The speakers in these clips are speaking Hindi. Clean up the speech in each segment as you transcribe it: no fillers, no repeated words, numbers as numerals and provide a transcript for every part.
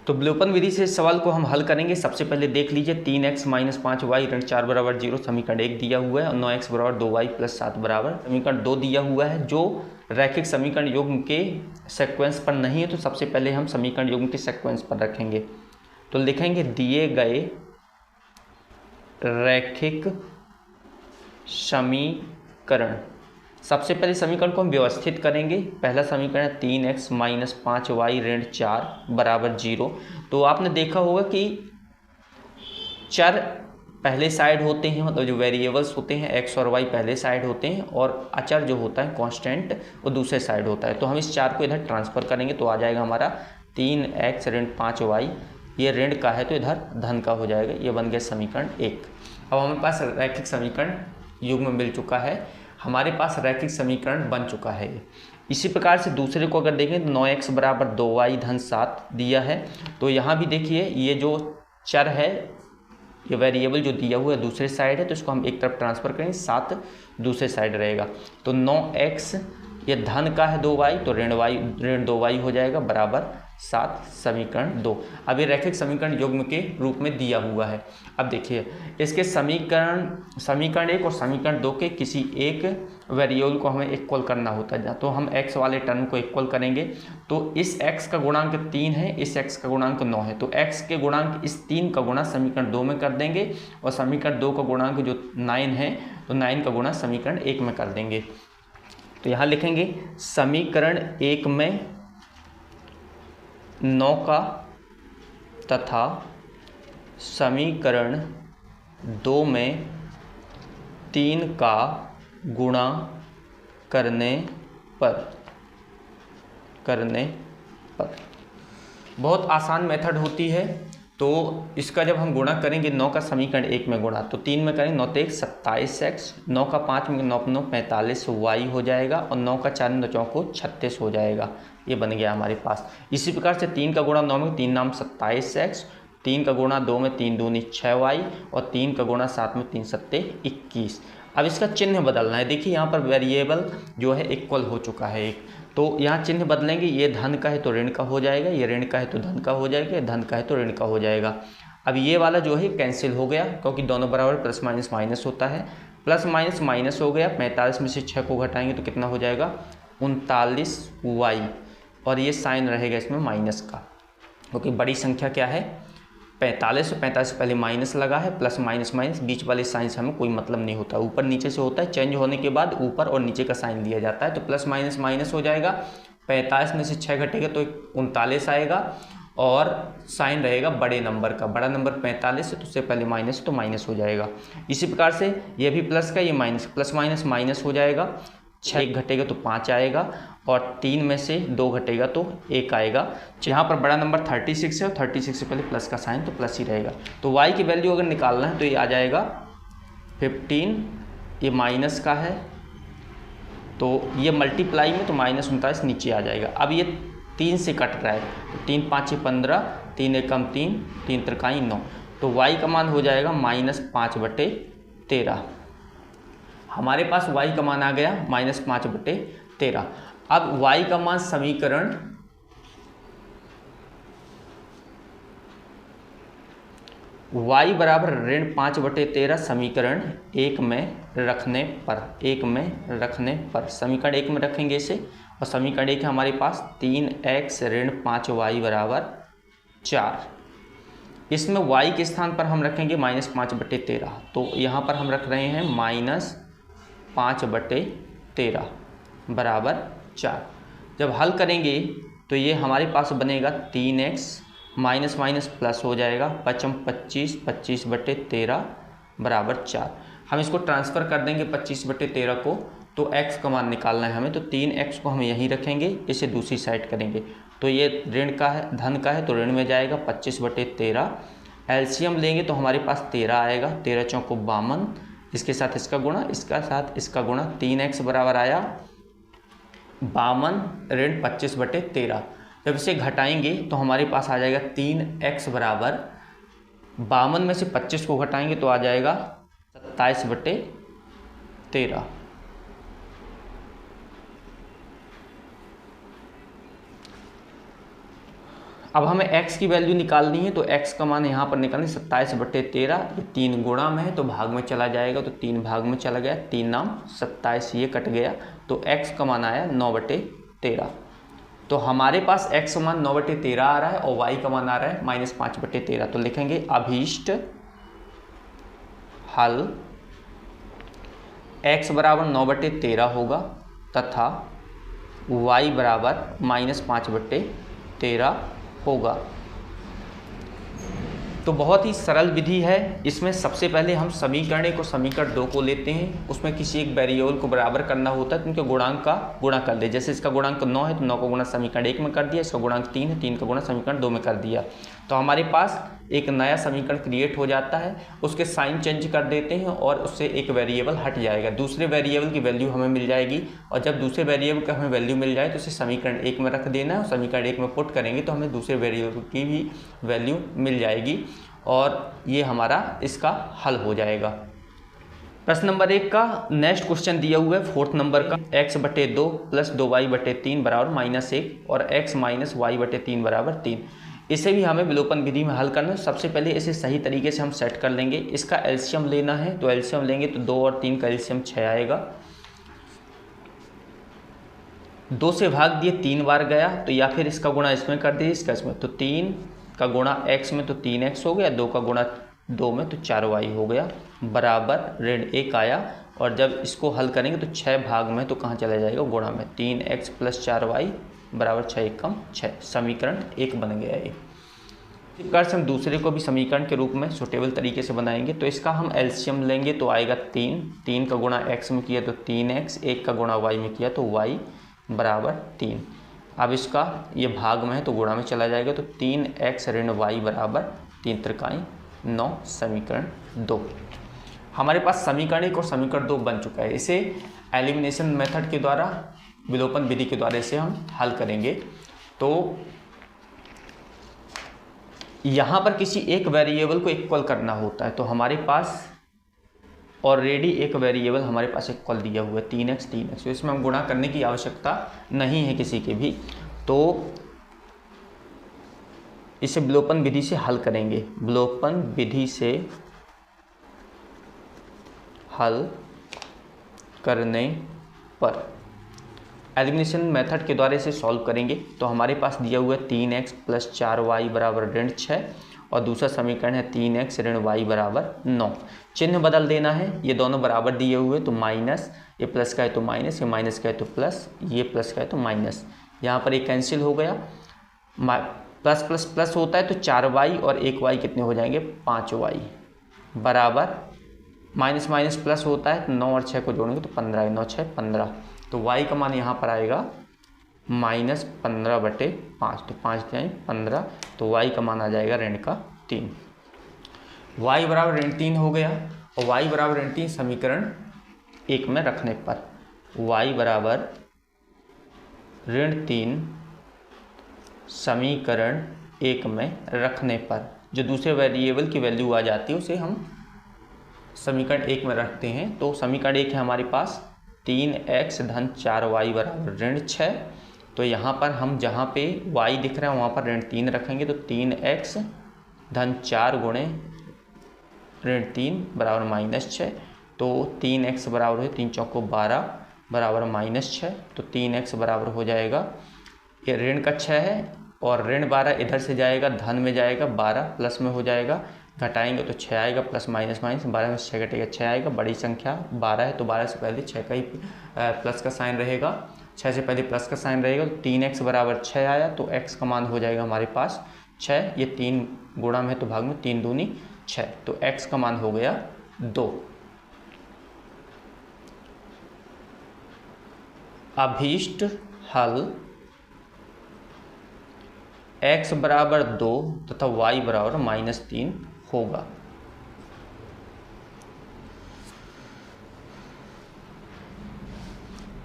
तो विलोपन विधि से इस सवाल को हम हल करेंगे। सबसे पहले देख लीजिए 3x - 5y ऋण 4 बराबर 0 समीकरण 1 दिया हुआ है और 9x बराबर 2y + 7 बराबर समीकरण 2 दिया हुआ है, जो रैखिक समीकरण युग्म के सीक्वेंस पर नहीं है। तो सबसे पहले हम समीकरण युग्म के सीक्वेंस पर रखेंगे। तो लिखेंगे दिए गए रैखिक समीकरण। सबसे पहले समीकरण को हम व्यवस्थित करेंगे। पहला समीकरण है 3x - 5y ऋण 4 बराबर 0। तो आपने देखा होगा कि चर पहले साइड होते हैं, मतलब जो वेरिएबल्स होते हैं x और y पहले साइड होते हैं, और अचर जो होता है कांस्टेंट वो दूसरे साइड होता है। तो हम इस 4 को इधर ट्रांसफ़र करेंगे तो आ जाएगा हमारा 3x ऋण 5y, ये ऋण का है तो इधर धन का हो जाएगा। ये बन गया समीकरण 1। अब हमारे पास रैखिक समीकरण युग्म मिल चुका है, हमारे पास रैखिक समीकरण बन चुका है। इसी प्रकार से दूसरे को अगर देखें तो 9x बराबर 2y धन 7 दिया है। तो यहाँ भी देखिए ये जो चर है, ये वेरिएबल जो दिया हुआ है दूसरे साइड है, तो इसको हम एक तरफ ट्रांसफ़र करेंगे, 7 दूसरे साइड रहेगा। तो 9x ये धन का है 2y, तो ऋण 2y हो जाएगा बराबर 7 समीकरण 2। अब ये रैखिक समीकरण युग्म के रूप में दिया हुआ है। अब देखिए इसके समीकरण 1 और समीकरण 2 के किसी एक वेरिएबल को हमें इक्वल करना होता है। तो हम x वाले टर्म को इक्वल करेंगे। तो इस x का गुणांक 3 है, इस x का गुणांक 9 है, तो x के गुणांक इस 3 का गुणा समीकरण 2 में कर देंगे, और समीकरण 2 का गुणांक जो 9 है तो 9 का गुणा समीकरण 1 में कर देंगे। तो यहाँ लिखेंगे समीकरण 1 में 9 का तथा समीकरण 2 में 3 का गुणा करने पर बहुत आसान मेथड होती है। तो इसका जब हम गुणा करेंगे 9 का समीकरण 1 में गुणा, तो 3 में करेंगे 9 × 1 = 27x, 9 का 5 में 9 × 9 = 45y हो जाएगा, और 9 का 4 में 9 को 36 हो जाएगा। ये बन गया हमारे पास। इसी प्रकार से 3 का गुणा 9 में 3 नाम 27x, 3 का गुणा 2 में 3 दूनी 6y, और 3 का गुणा 7 में 3 सत्ते 21। अब इसका चिन्ह बदलना है। देखिए यहाँ पर वेरिएबल जो है इक्वल हो चुका है एक, तो यहाँ चिन्ह बदलेंगे। ये धन का है तो ऋण का हो जाएगा, ये ऋण का है तो धन का हो जाएगा, ये धन का है तो ऋण का हो जाएगा। अब ये वाला जो है कैंसिल हो गया, क्योंकि दोनों बराबर प्लस माइनस माइनस होता है। प्लस माइनस माइनस हो गया, 45 में से 6 को घटाएंगे तो कितना हो जाएगा 39y, और ये साइन रहेगा इसमें माइनस का, क्योंकि बड़ी संख्या क्या है 45, 45 से पहले माइनस लगा है, प्लस माइनस माइनस, बीच वाले साइन से हमें कोई मतलब नहीं होता, ऊपर नीचे से होता है। चेंज होने के बाद ऊपर और नीचे का साइन दिया जाता है। तो प्लस माइनस माइनस हो जाएगा, 45 में से 6 घटेगा तो 39 आएगा, और साइन रहेगा बड़े नंबर का। बड़ा नंबर 45 है तो उससे पहले माइनस, तो माइनस हो जाएगा। इसी प्रकार से ये भी प्लस का, ये माइनस, प्लस माइनस माइनस हो जाएगा। 6 घटेगा तो 5 आएगा, और 3 में से 2 घटेगा तो 1 आएगा। यहाँ पर बड़ा नंबर 36 है, और 36 से पहले प्लस का साइन, तो प्लस ही रहेगा। तो y की वैल्यू अगर निकालना है तो ये आ जाएगा 15, ये माइनस का है तो ये मल्टीप्लाई में, तो -39 नीचे आ जाएगा। अब ये 3 से कट रहा है, तो 3 × 5 = 15, 3 × 1 = 3, 3 × 3 = 9, तो y का मान हो जाएगा -5/13। हमारे पास y का मान आ गया -5/13। अब y का मान समीकरण y बराबर -5/13 समीकरण 1 में रखने पर समीकरण 1 में रखेंगे इसे, और समीकरण 1 है हमारे पास 3x ऋण 5y बराबर 4। इसमें y के स्थान पर हम रखेंगे -5/13, तो यहाँ पर हम रख रहे हैं -5/13 बराबर 4। जब हल करेंगे तो ये हमारे पास बनेगा 3x, माइनस माइनस प्लस हो जाएगा, 5 × 25, 25/13 बराबर 4। हम इसको ट्रांसफ़र कर देंगे 25/13 को, तो x का मान निकालना है हमें, तो 3x को हम यहीं रखेंगे, इसे दूसरी साइड करेंगे। तो ये ऋण का है, धन का है तो ऋण में जाएगा 25/13। एलसीएम लेंगे तो हमारे पास 13 आएगा, 13 × 4 = 52, इसके साथ इसका गुणा, इसका साथ इसका गुणा, 3x बराबर आया 52 ऋण 25/13। जब इसे घटाएंगे तो हमारे पास आ जाएगा 3x बराबर 52 में से 25 को घटाएंगे तो आ जाएगा 27/13। अब हमें x की वैल्यू निकालनी है, तो x का मान यहाँ पर निकालनी 27/13, ये 3 गुणा में है तो भाग में चला जाएगा, तो 3 भाग में चला गया, 3 नाम 27, ये कट गया, तो x का मान आया 9/13। तो हमारे पास x का मान 9/13 आ रहा है और y का मान आ रहा है -5/13। तो लिखेंगे अभीष्ट हल x बराबर 9/13 होगा तथा y बराबर -5/13 होगा। तो बहुत ही सरल विधि है। इसमें सबसे पहले हम समीकरण 1 और समीकरण 2 को लेते हैं, उसमें किसी एक वेरिएबल को बराबर करना होता है तो उनके गुणांक का गुणा कर दे। जैसे इसका गुणांक 9 है तो 9 का गुणा समीकरण 1 में कर दिया, इसका गुणांक 3 है, 3 का गुणा समीकरण 2 में कर दिया, तो हमारे पास एक नया समीकरण क्रिएट हो जाता है। उसके साइन चेंज कर देते हैं और उससे एक वेरिएबल हट जाएगा, दूसरे वेरिएबल की वैल्यू हमें मिल जाएगी, और जब दूसरे वेरिएबल की हमें वैल्यू मिल जाए तो उसे समीकरण 1 में रख देना है, और समीकरण 1 में पुट करेंगे तो हमें दूसरे वेरिएबल की भी वैल्यू मिल जाएगी और ये हमारा इसका हल हो जाएगा। प्रश्न नंबर 1 का नेक्स्ट क्वेश्चन दिया हुआ है 4th नंबर का, x/2 + 2y/3 बराबर -1 और x - y/3 बराबर 3। इसे भी हमें विलोपन विधि में हल करना है। सबसे पहले इसे सही तरीके से हम सेट कर लेंगे। इसका एलसीएम लेना है, तो एलसीएम लेंगे तो 2 और 3 का एलसीएम 6 आएगा। 2 से भाग दिए 3 बार गया, तो या फिर इसका गुणा इसमें कर दिए, इसका इसमें, तो 3 का गुणा x में तो 3x हो गया, 2 का गुणा 2 में तो 4y हो गया, बराबर ऋण 1 आया। और जब इसको हल करेंगे तो 6 भाग में तो कहाँ चला जाएगा, गुणा में, 3x + 4y बराबर 6 × 6, समीकरण 1 बन गया। एक प्रकार से हम दूसरे को भी समीकरण के रूप में सुटेबल तरीके से बनाएंगे। तो इसका हम एलसीएम लेंगे तो आएगा 3 का गुणा x में किया तो 3x, 1 का गुणा y में किया तो y बराबर 3। अब इसका ये भाग में है तो गुणा में चला जाएगा, तो 3x ऋण y बराबर 3 त्रिकाई 9, समीकरण 2। हमारे पास समीकरण 1 और समीकरण 2 बन चुका है। इसे एलिमिनेशन मेथड के द्वारा, विलोपन विधि के द्वारा इसे हम हल करेंगे। तो यहाँ पर किसी एक वेरिएबल को इक्वल करना होता है, तो हमारे पास ऑलरेडी एक वेरिएबल हमारे पास इक्वल दिया हुआ है 3x, तो इसमें हम गुणा करने की आवश्यकता नहीं है किसी के भी। तो इसे विलोपन विधि से हल करेंगे। विलोपन विधि से हल करने पर एलिमिनेशन मेथड के द्वारा इसे सॉल्व करेंगे। तो हमारे पास दिया हुआ है 3x + 4y बराबर ऋण 6 और दूसरा समीकरण है 3x ऋण y बराबर 9। चिन्ह बदल देना है, ये दोनों बराबर दिए हुए, तो माइनस, ये प्लस का है तो माइनस, ये माइनस का है तो प्लस, ये प्लस का है तो माइनस, यहाँ पर ये कैंसिल हो गया। प्लस प्लस प्लस होता है तो 4y और 1y कितने हो जाएंगे, 5y बराबर, माइनस माइनस प्लस होता है तो 9 और 6 को जोड़ेंगे तो 15, 9 6 15। तो y का मान यहाँ पर आएगा -15/5, तो 5 जाए 15, तो y का मान आ जाएगा ऋण का 3। y बराबर ऋण 3 हो गया, और y बराबर ऋण 3 समीकरण 1 में रखने पर, y बराबर ऋण 3 समीकरण 1 में रखने पर जो दूसरे वेरिएबल की वैल्यू आ जाती है उसे हम समीकरण 1 में रखते हैं। तो समीकरण 1 है हमारे पास 3x + 4y बराबर ऋण 6। तो यहाँ पर हम जहाँ पे y दिख रहा है वहाँ पर ऋण 3 रखेंगे, तो 3x + 4 गुणे ऋण 3 बराबर -6। तो 3x बराबर है 3 चौको 12 बराबर -6, तो 3x बराबर हो जाएगा, ये ऋण का 6 है और ऋण 12 इधर से जाएगा, धन में जाएगा, 12 प्लस में हो जाएगा, घटाएंगे तो 6 आएगा, प्लस माइनस माइनस, 12 में 6 घटेगा 6 आएगा। बड़ी संख्या 12 है तो 12 से पहले 6 का ही प्लस का साइन रहेगा, 6 से पहले प्लस का साइन रहेगा, तो 3x बराबर 6 आया, तो x का मान हो जाएगा हमारे पास 6, ये 3 गुणा में है तो भाग में 3 दूनी 6, तो x का मान हो गया 2। अभीष्ट हल x बराबर 2 तथा y बराबर -3 होगा।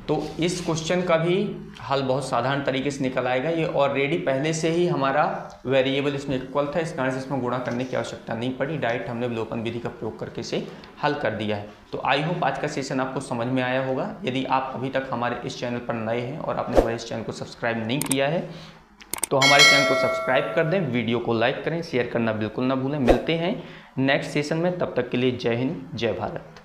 तो इस क्वेश्चन का भी हल बहुत साधारण तरीके से निकल आएगा। ये ऑलरेडी पहले से ही हमारा वेरिएबल इसमें इक्वल था, इस कारण से इसमें गुणा करने की आवश्यकता नहीं पड़ी, डायरेक्ट हमने विलोपन विधि का प्रयोग करके इसे हल कर दिया है। तो आई होप आज का सेशन आपको समझ में आया होगा। यदि आप अभी तक हमारे इस चैनल पर नए हैं और आपने हमारे इस चैनल को सब्सक्राइब नहीं किया है तो हमारे चैनल को सब्सक्राइब कर दें, वीडियो को लाइक करें, शेयर करना बिल्कुल ना भूलें। मिलते हैं नेक्स्ट सेशन में, तब तक के लिए जय हिंद, जय भारत।